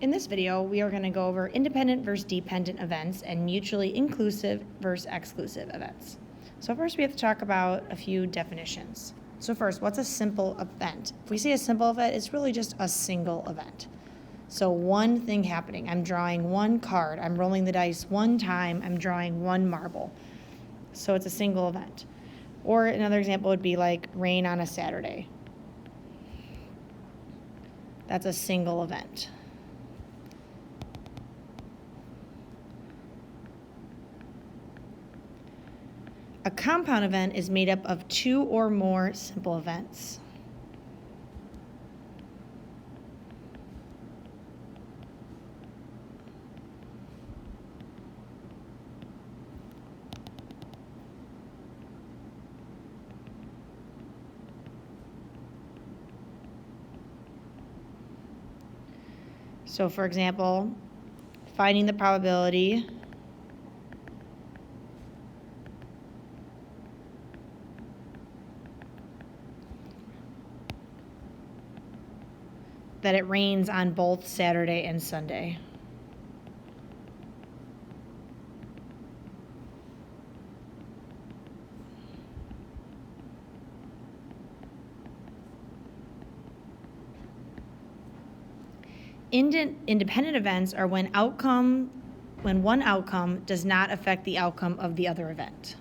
In this video, we are going to go over independent versus dependent events and mutually inclusive versus exclusive events. So first we have to talk about a few definitions. So first, what's a simple event? If we say a simple event, it's really just a single event. So one thing happening, I'm drawing one card, I'm rolling the dice one time, I'm drawing one marble. So it's a single event. Or another example would be like rain on a Saturday. That's a single event. A compound event is made up of two or more simple events. So for example, finding the probability that it rains on both Saturday and Sunday. Independent events are when one outcome does not affect the outcome of the other event.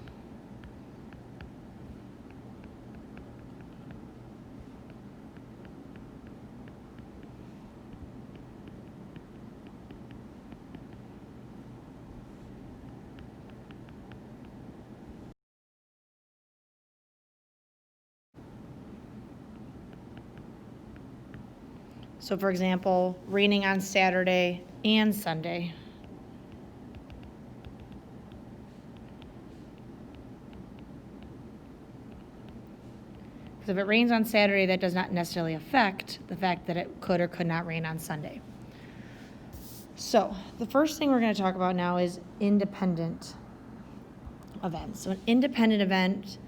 So for example, raining on Saturday and Sunday. Because if it rains on Saturday, that does not necessarily affect the fact that it could or could not rain on Sunday. So the first thing we're going to talk about now is independent events. So an independent event,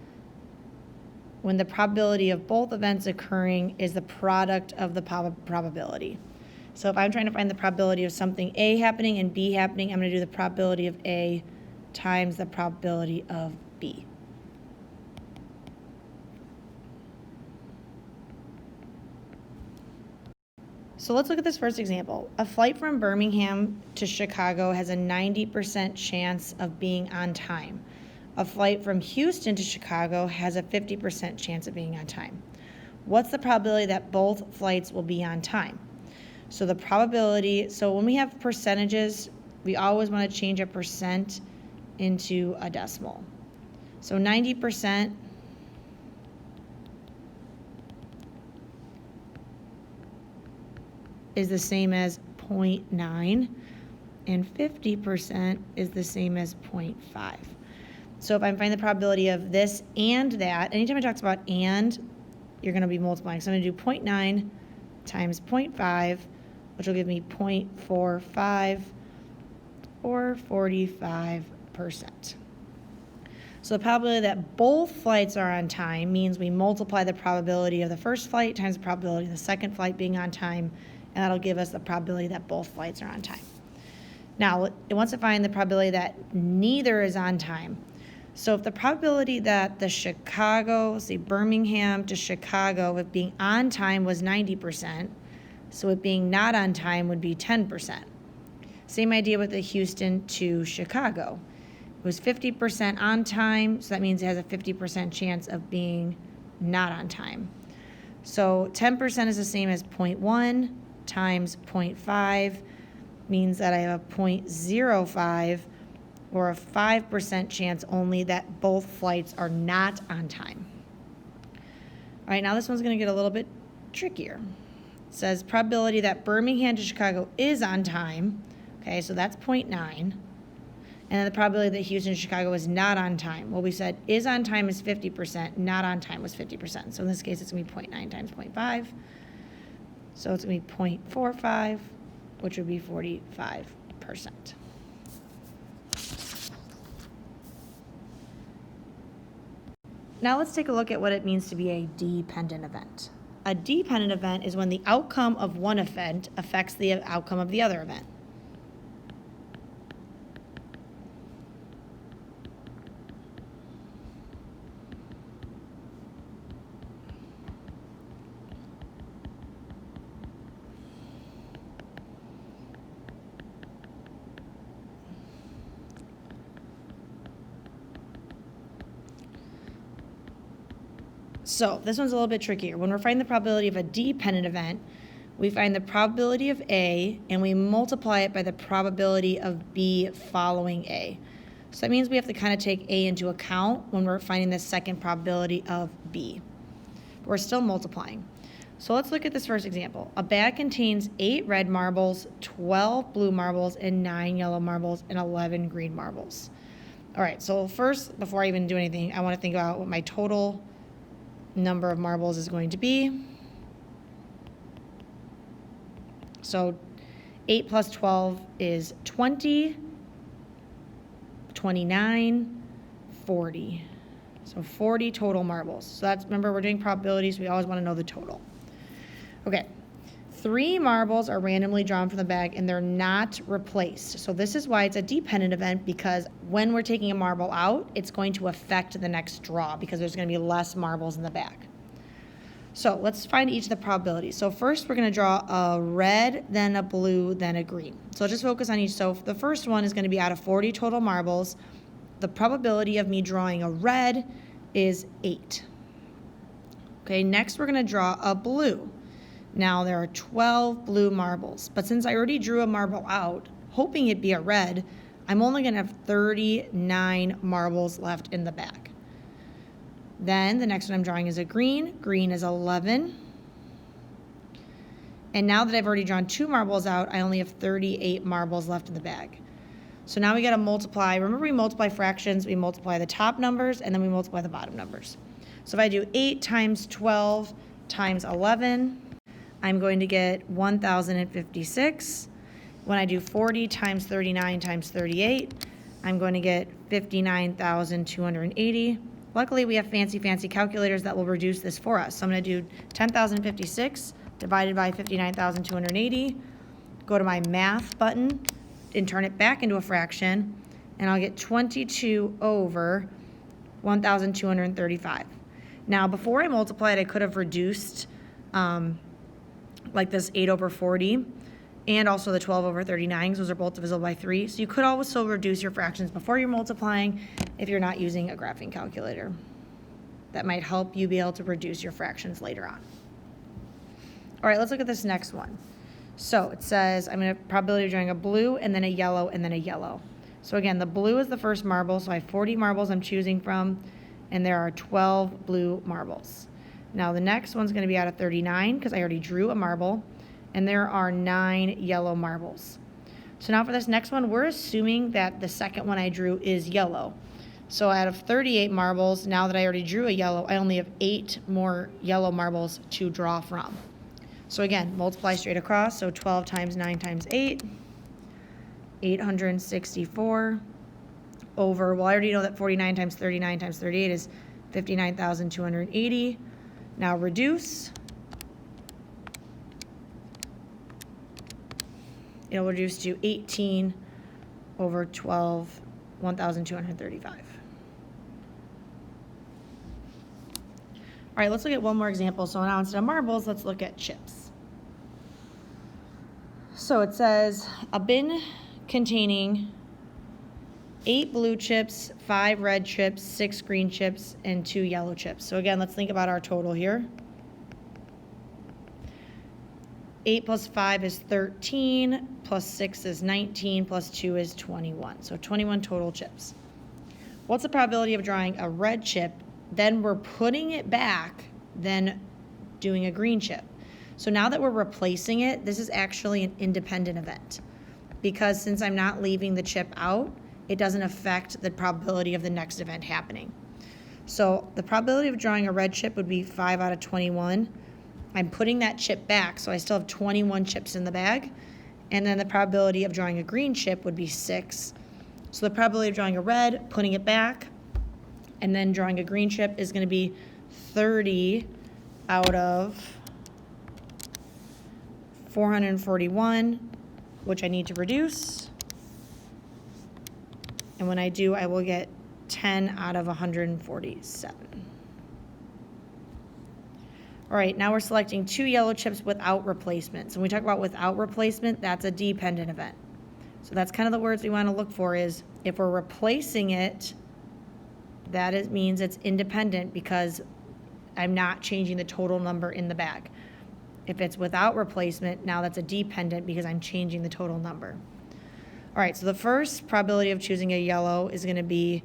when the probability of both events occurring is the product of the probability. So if I'm trying to find the probability of something A happening and B happening, I'm going to do the probability of A times the probability of B. So let's look at this first example. A flight from Birmingham to Chicago has a 90% chance of being on time. A flight from Houston to Chicago has a 50% chance of being on time. What's the probability that both flights will be on time? So the probability, so when we have percentages, we always want to change a percent into a decimal. So 90% is the same as 0.9, and 50% is the same as 0.5. So if I'm finding the probability of this and that, anytime it talks about and, you're going to be multiplying. So I'm going to do 0.9 times 0.5, which will give me 0.45 or 45%. So the probability that both flights are on time means we multiply the probability of the first flight times the probability of the second flight being on time, and that'll give us the probability that both flights are on time. Now, it wants to find the probability that neither is on time. So if the probability that the Birmingham to Chicago, it being on time was 90%, so it being not on time would be 10%. Same idea with the Houston to Chicago. It was 50% on time, so that means it has a 50% chance of being not on time. So 10% is the same as 0.1 times 0.5 means that I have a 0.05 or a 5% chance only that both flights are not on time. All right, now this one's going to get a little bit trickier. It says probability that Birmingham to Chicago is on time. Okay, so that's 0.9. And then the probability that Houston to Chicago is not on time. Well, we said is on time is 50%, not on time was 50%. So in this case, it's going to be 0.9 times 0.5. So it's going to be 0.45, which would be 45%. Now let's take a look at what it means to be a dependent event. a dependent event is when the outcome of one event affects the outcome of the other event. So this one's a little bit trickier. When we're finding the probability of a dependent event, we find the probability of A and we multiply it by the probability of B following A. So that means we have to kind of take A into account when we're finding the second probability of B. But we're still multiplying. So let's look at this first example. A bag contains 8 red marbles, 12 blue marbles, and 9 yellow marbles, and 11 green marbles. All right, so first, before I even do anything, I want to think about what my total number of marbles is going to be. So 8 plus 12 is 20, 29, 40. So 40 total marbles. So that's, remember, we're doing probabilities. We always want to know the total. Okay, 3 marbles are randomly drawn from the bag and they're not replaced. So this is why it's a dependent event, because when we're taking a marble out, it's going to affect the next draw because there's going to be less marbles in the bag. So let's find each of the probabilities. So first we're going to draw a red, then a blue, then a green. So just focus on each. So the first one is going to be out of 40 total marbles. The probability of me drawing a red is 8. Okay, next we're going to draw a blue. Now there are 12 blue marbles, but since I already drew a marble out, hoping it'd be a red, I'm only going to have 39 marbles left in the bag. Then the next one I'm drawing is a green. Green is 11. And now that I've already drawn 2 marbles out, I only have 38 marbles left in the bag. So now we got to multiply. Remember, we multiply fractions. We multiply the top numbers, and then we multiply the bottom numbers. So if I do 8 times 12 times 11, I'm going to get 1,056. When I do 40 times 39 times 38, I'm going to get 59,280. Luckily, we have fancy calculators that will reduce this for us. So I'm going to do 10,056 divided by 59,280. Go to my math button and turn it back into a fraction, and I'll get 22 over 1,235. Now, before I multiplied, I could have reduced like this 8 over 40 and also the 12 over 39, because those are both divisible by 3. So you could also reduce your fractions before you're multiplying if you're not using a graphing calculator. That might help you be able to reduce your fractions later on. All right, let's look at this next one. So it says I'm going to probability of drawing a blue and then a yellow and then a yellow. So again, the blue is the first marble, so I have 40 marbles I'm choosing from, and there are 12 blue marbles. Now the next one's going to be out of 39 because I already drew a marble, and there are 9 yellow marbles. So now for this next one, we're assuming that the second one I drew is yellow. So out of 38 marbles, now that I already drew a yellow, I only have 8 more yellow marbles to draw from. So again, multiply straight across. So 12 times 9 times 8, 864 over, well, I already know that 49 times 39 times 38 is 59,280. Now reduce. It'll reduce to 18 over 12, 1,235. All right, let's look at one more example. So now instead of marbles, let's look at chips. So it says a bin containing 8 blue chips, 5 red chips, 6 green chips, and 2 yellow chips. So again, let's think about our total here. 8 plus 5 is 13, plus 6 is 19, plus 2 is 21. So 21 total chips. What's the probability of drawing a red chip, then we're putting it back, then doing a green chip? So now that we're replacing it, this is actually an independent event, because since I'm not leaving the chip out, it doesn't affect the probability of the next event happening. So the probability of drawing a red chip would be 5 out of 21. I'm putting that chip back, so I still have 21 chips in the bag. And then the probability of drawing a green chip would be 6. So the probability of drawing a red, putting it back, and then drawing a green chip is going to be 30 out of 441, which I need to reduce. And when I do, I will get 10 out of 147. All right, now we're selecting 2 yellow chips without replacement. So when we talk about without replacement, that's a dependent event. So that's kind of the words we want to look for is if we're replacing it, that means it's independent because I'm not changing the total number in the bag. If it's without replacement, now that's a dependent because I'm changing the total number. All right, so the first probability of choosing a yellow is going to be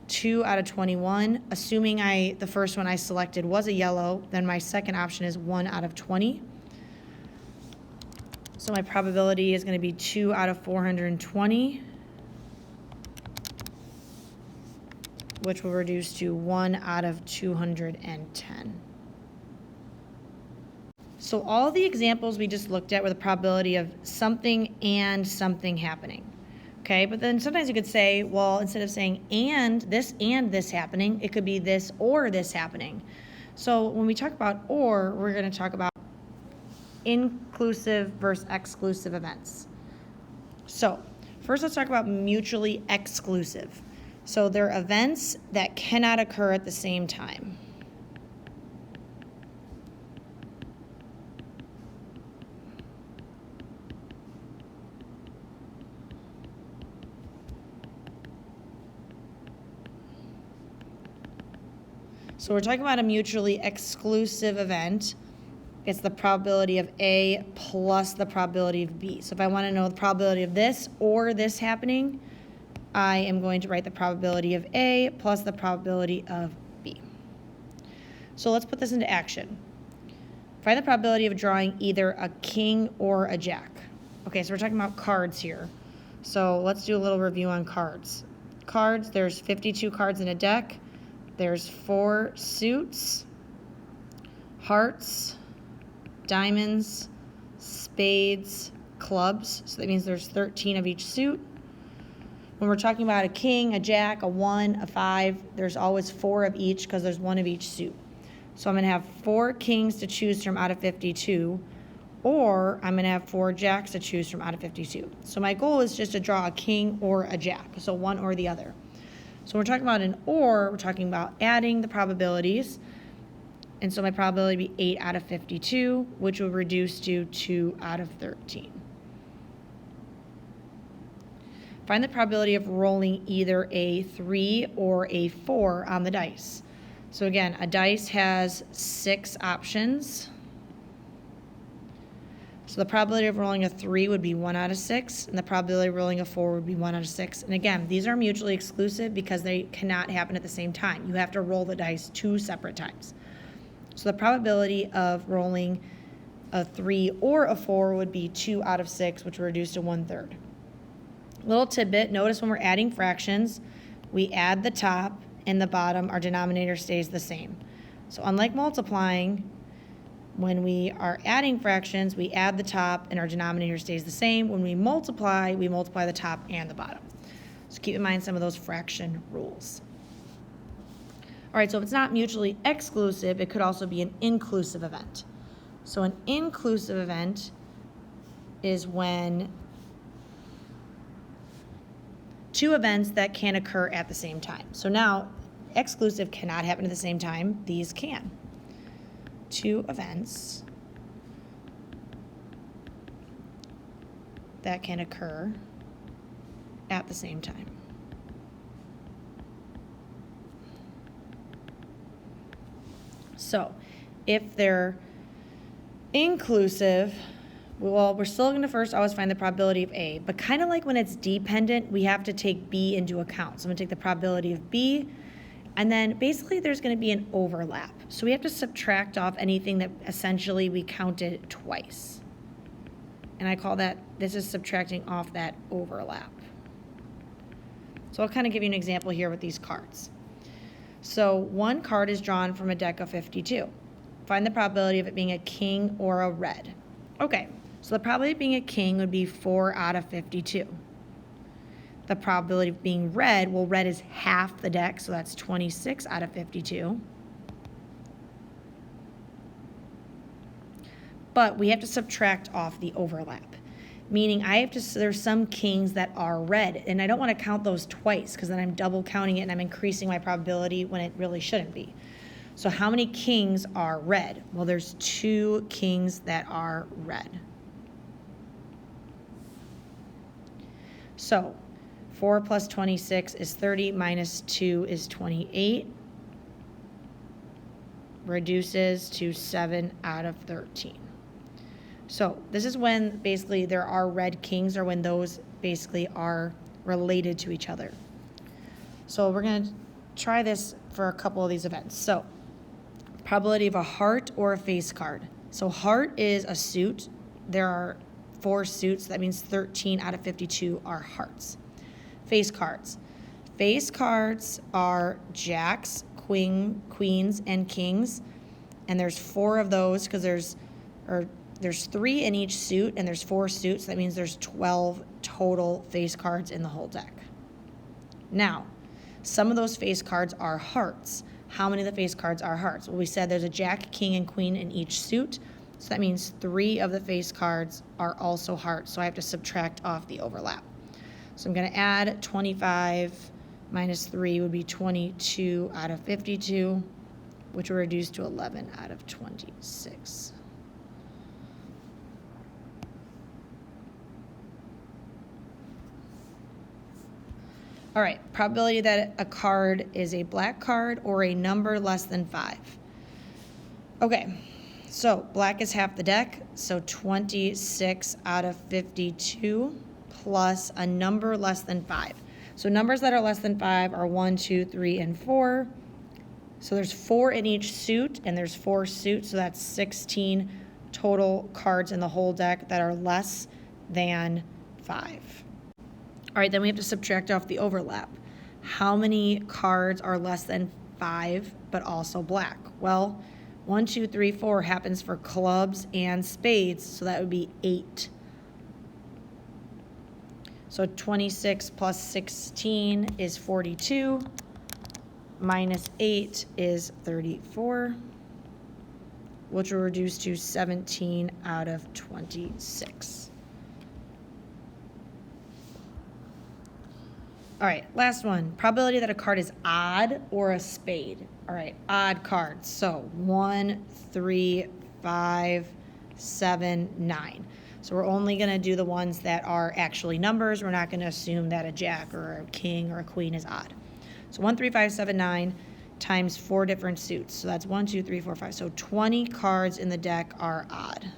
2 out of 21. Assuming the first one I selected was a yellow, then my second option is 1 out of 20. So my probability is going to be 2 out of 420, which will reduce to 1 out of 210. So all the examples we just looked at were the probability of something and something happening. Okay, but then sometimes you could say, well, instead of saying and this happening, it could be this or this happening. So when we talk about or, we're going to talk about inclusive versus exclusive events. So first let's talk about mutually exclusive. So they're events that cannot occur at the same time. So we're talking about a mutually exclusive event. It's the probability of A plus the probability of B. So if I want to know the probability of this or this happening, I am going to write the probability of A plus the probability of B. So let's put this into action. Find the probability of drawing either a king or a jack. Okay, so we're talking about cards here. So let's do a little review on cards. Cards, there's 52 cards in a deck. There's 4 suits, hearts, diamonds, spades, clubs. So that means there's 13 of each suit. When we're talking about a king, a jack, a 1, a 5, there's always 4 of each because there's 1 of each suit. So I'm going to have 4 kings to choose from out of 52, or I'm going to have 4 jacks to choose from out of 52. So my goal is just to draw a king or a jack, so one or the other. So we're talking about an or, we're talking about adding the probabilities. And so my probability would be 8 out of 52, which will reduce to 2 out of 13. Find the probability of rolling either a 3 or a 4 on the dice. So again, a dice has 6 options. So the probability of rolling a 3 would be 1 out of 6, and the probability of rolling a 4 would be 1 out of 6. And again, these are mutually exclusive because they cannot happen at the same time. You have to roll the dice 2 separate times. So the probability of rolling a 3 or a 4 would be 2 out of 6, which will reduce to 1/3. Little tidbit, notice when we're adding fractions, we add the top and the bottom, our denominator stays the same. So unlike multiplying, when we are adding fractions, we add the top and our denominator stays the same. When we multiply the top and the bottom. So keep in mind some of those fraction rules. All right, so if it's not mutually exclusive, it could also be an inclusive event. So an inclusive event is when 2 events that can occur at the same time. So now, exclusive cannot happen at the same time. These can. 2 events that can occur at the same time. So if they're inclusive, well, we're still going to first always find the probability of A, but kind of like when it's dependent, we have to take B into account. So I'm going to take the probability of B, and then basically there's going to be an overlap. So we have to subtract off anything that essentially we counted twice. And I call that, this is subtracting off that overlap. So I'll kind of give you an example here with these cards. So 1 card is drawn from a deck of 52. Find the probability of it being a king or a red. Okay, so the probability of being a king would be 4 out of 52. The probability of being red, well, red is half the deck, so that's 26 out of 52. but we have to subtract off the overlap. Meaning there's some kings that are red, and I don't want to count those twice because then I'm double counting it and I'm increasing my probability when it really shouldn't be. So how many kings are red? Well, there's 2 kings that are red. So 4 plus 26 is 30, minus 2 is 28. Reduces to 7 out of 13. So this is when basically there are red kings, or when those basically are related to each other. So we're going to try this for a couple of these events. So probability of a heart or a face card. So heart is a suit. There are 4 suits. That means 13 out of 52 are hearts. Face cards. Face cards are jacks, queens, and kings. And there's 4 of those because there's 3 in each suit, and there's 4 suits. That means there's 12 total face cards in the whole deck. Now, some of those face cards are hearts. How many of the face cards are hearts? Well, we said there's a jack, king, and queen in each suit. So that means 3 of the face cards are also hearts. So I have to subtract off the overlap. So I'm going to add 25 minus 3 would be 22 out of 52, which will reduce to 11 out of 26. All right, probability that a card is a black card or a number less than 5. Okay, so black is half the deck, so 26 out of 52 plus a number less than 5. So numbers that are less than 5 are 1, 2, 3, and 4. So there's 4 in each suit, and there's 4 suits, so that's 16 total cards in the whole deck that are less than 5. All right, then we have to subtract off the overlap. How many cards are less than 5 but also black? Well, 1, 2, 3, 4 happens for clubs and spades, so that would be 8. So 26 plus 16 is 42, minus 8 is 34, which will reduce to 17 out of 26. All right, last one. Probability that a card is odd or a spade. All right, odd cards. So 1, 3, 5, 7, 9. So we're only going to do the ones that are actually numbers. We're not going to assume that a jack or a king or a queen is odd. So 1, 3, 5, 7, 9 times 4 different suits. So that's 1, 2, 3, 4, 5. So 20 cards in the deck are odd.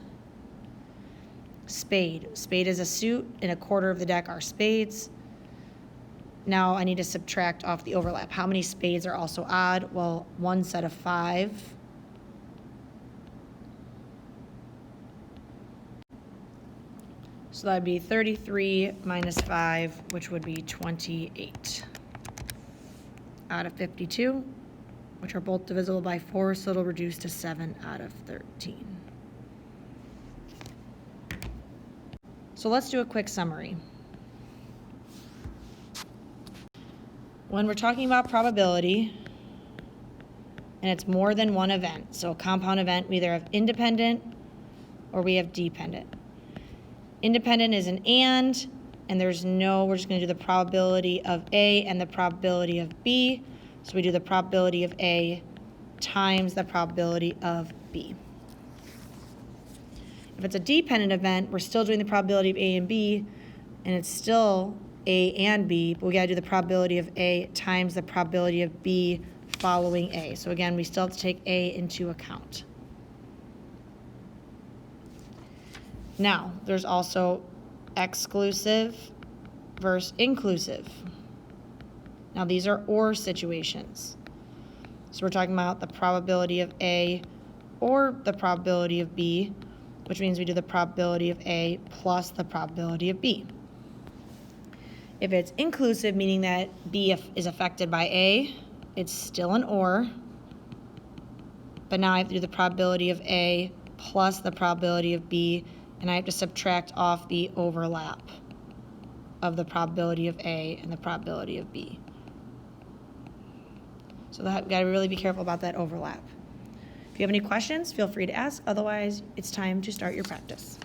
Spade. Spade is a suit, and a quarter of the deck are spades. Now I need to subtract off the overlap. How many spades are also odd? Well, 1 set of 5. So that would be 33 minus 5, which would be 28 out of 52, which are both divisible by 4, so it'll reduce to 7 out of 13. So let's do a quick summary. When we're talking about probability, and it's more than one event, so a compound event, we either have independent or we have dependent. Independent is an and there's no, we're just going to do the probability of A and the probability of B. So we do the probability of A times the probability of B. If it's a dependent event, we're still doing the probability of A and B, and it's still A and B, but we got to do the probability of A times the probability of B following A. So again, we still have to take A into account. Now, there's also exclusive versus inclusive. Now, these are or situations. So we're talking about the probability of A or the probability of B, which means we do the probability of A plus the probability of B. If it's inclusive, meaning that B is affected by A, it's still an or, but now I have to do the probability of A plus the probability of B, and I have to subtract off the overlap of the probability of A and the probability of B. So we've got to really be careful about that overlap. If you have any questions, feel free to ask. Otherwise, it's time to start your practice.